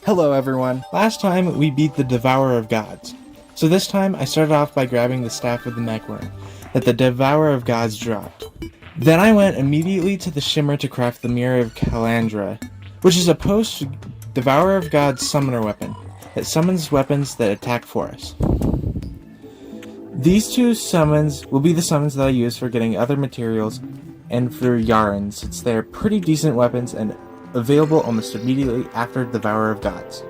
Hello everyone! Last time we beat the Devourer of Gods. So this time I started off by grabbing the Staff of the Neckwyrm that the Devourer of Gods dropped. Then I went immediately to the Shimmer to craft the Mirror of Calandra, which is a post Devourer of Gods summoner weapon that summons weapons that attack for us. These two summons will be the summons that I use for getting other materials and for Yharon, since they are pretty decent weapons and available almost immediately after Devourer of Gods.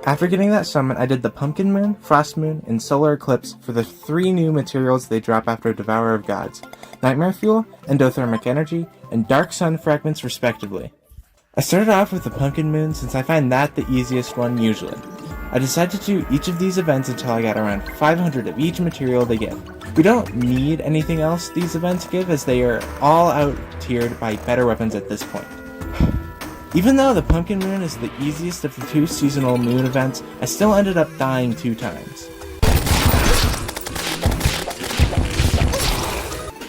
After getting that summon, I did the Pumpkin Moon, Frost Moon, and Solar Eclipse for the 3 new materials they drop after Devourer of Gods: Nightmare Fuel, Endothermic Energy, and Dark Sun Fragments respectively. I started off with the Pumpkin Moon since I find that the easiest one usually. I decided to do each of these events until I got around 500 of each material they give. We don't need anything else these events give, as they are all out-tiered by better weapons at this point. Even though the Pumpkin Moon is the easiest of the 2 seasonal moon events, I still ended up dying 2 times.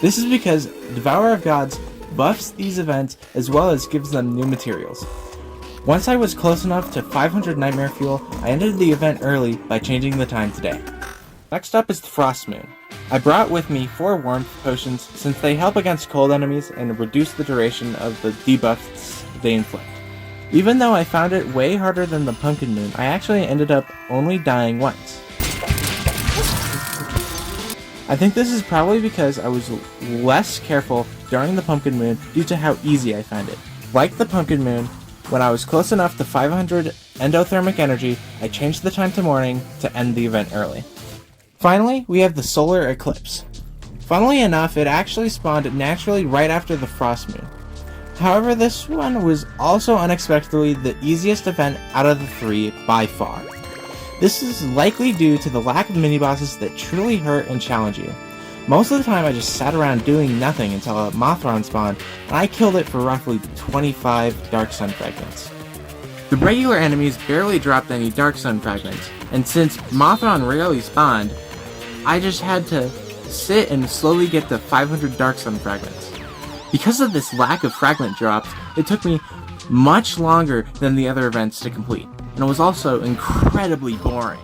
This is because Devourer of Gods buffs these events as well as gives them new materials. Once I was close enough to 500 Nightmare Fuel, I ended the event early by changing the time today. Next up is the Frost Moon. I brought with me 4 Warmth Potions since they help against cold enemies and reduce the duration of the debuffs they inflict. Even though I found it way harder than the Pumpkin Moon, I actually ended up only dying once. I think this is probably because I was less careful during the Pumpkin Moon due to how easy I found it. Like the Pumpkin Moon, when I was close enough to 500 Endothermic Energy, I changed the time to morning to end the event early. Finally, we have the Solar Eclipse. Funnily enough, it actually spawned naturally right after the Frost Moon. However, this one was also unexpectedly the easiest event out of the 3 by far. This is likely due to the lack of mini-bosses that truly hurt and challenge you. Most of the time I just sat around doing nothing until a Mothron spawned, and I killed it for roughly 25 Dark Sun Fragments. The regular enemies barely dropped any Dark Sun Fragments, and since Mothron rarely spawned, I just had to sit and slowly get to 500 Dark Sun Fragments. Because of this lack of fragment drops, it took me much longer than the other events to complete, and it was also incredibly boring.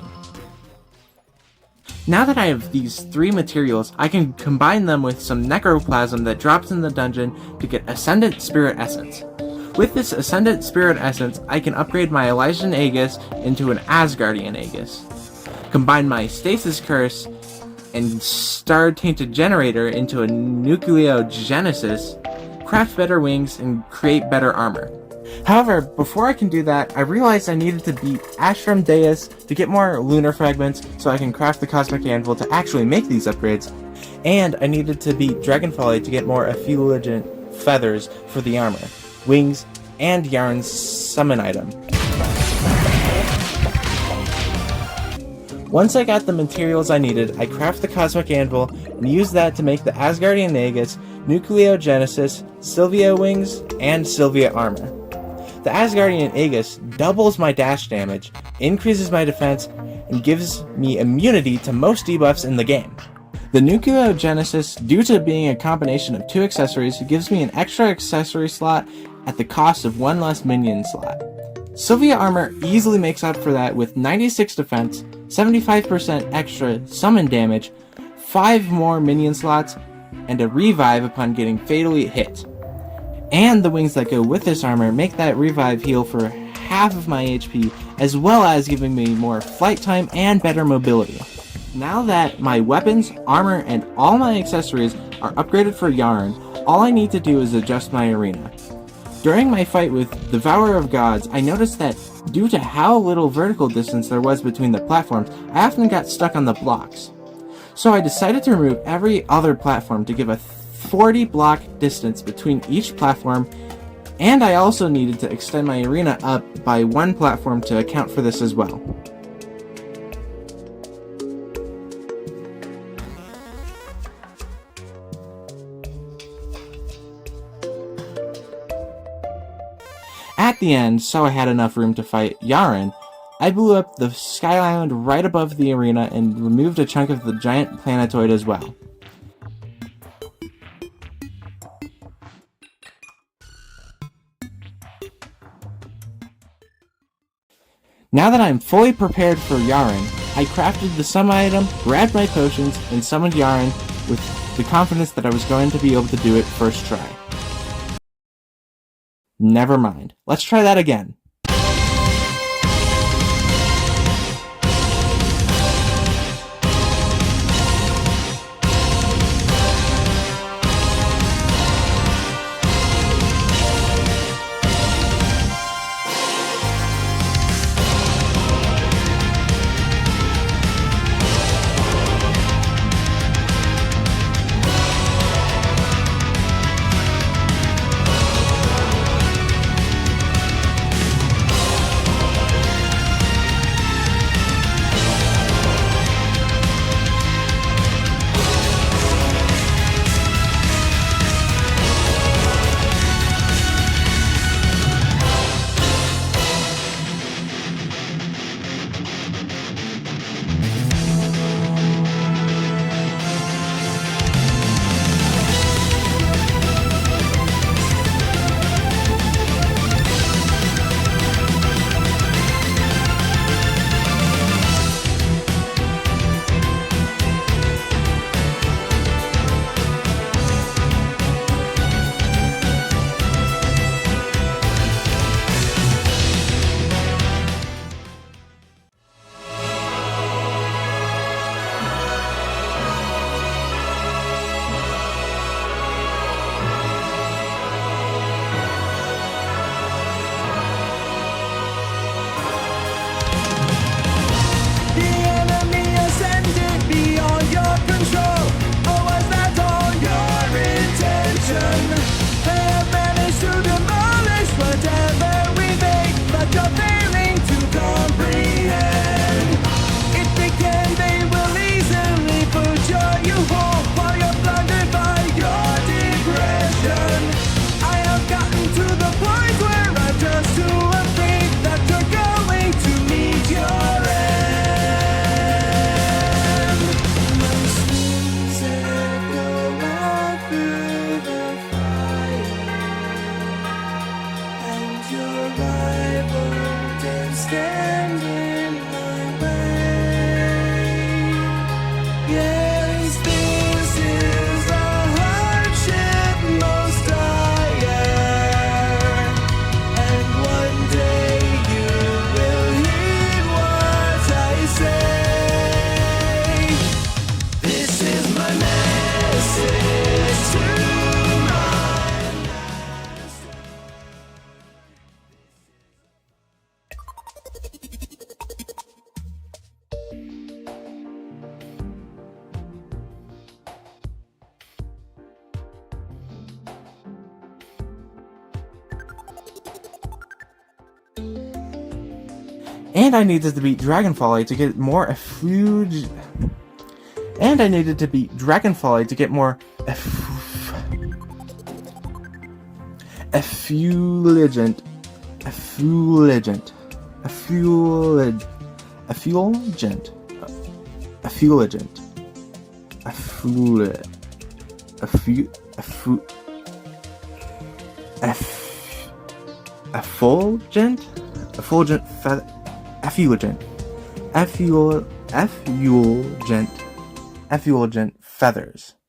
Now that I have these 3 materials, I can combine them with some Necroplasm that drops in the dungeon to get Ascendant Spirit Essence. With this Ascendant Spirit Essence, I can upgrade my Elysian Aegis into an Asgardian Aegis, combine my Stasis Curse and Star Tainted Generator into a Nucleogenesis, craft better wings, and create better armor. However, before I can do that, I realized I needed to beat Ashram Deus to get more lunar fragments so I can craft the Cosmic Anvil to actually make these upgrades, and I needed to beat Dragonfolly to get more effulgent feathers for the armor, wings, and Yharon's summon item. Once I got the materials I needed, I craft the Cosmic Anvil and use that to make the Asgardian Aegis, Nucleogenesis, Sylvia Wings, and Sylvia Armor. The Asgardian Aegis doubles my dash damage, increases my defense, and gives me immunity to most debuffs in the game. The Nucleogenesis, due to being a combination of 2 accessories, gives me an extra accessory slot at the cost of 1 less minion slot. Sylvia Armor easily makes up for that with 96 defense, 75% extra summon damage, 5 more minion slots, and a revive upon getting fatally hit. And the wings that go with this armor make that revive heal for half of my HP, as well as giving me more flight time and better mobility. Now that my weapons, armor, and all my accessories are upgraded for Yharon, all I need to do is adjust my arena. During my fight with Devourer of Gods, I noticed that due to how little vertical distance there was between the platforms, I often got stuck on the blocks. So I decided to remove every other platform to give a 40 block distance between each platform, and I also needed to extend my arena up by 1 platform to account for this as well. At the end, so I had enough room to fight Yharon, I blew up the Sky Island right above the arena and removed a chunk of the giant planetoid as well. Now that I'm fully prepared for Yharon, I crafted the summon item, grabbed my potions, and summoned Yharon with the confidence that I was going to be able to do it first try. Never mind. Let's try that again. And I needed to beat Dragonfolly to get more effulgent. And I needed to beat Dragonfolly to get more effulgent. Effulgent. Effulgent. Effulgent. Effulgent. Effulgent. Effulgent? Effulgent feather. Effulgent. Effulgent feathers.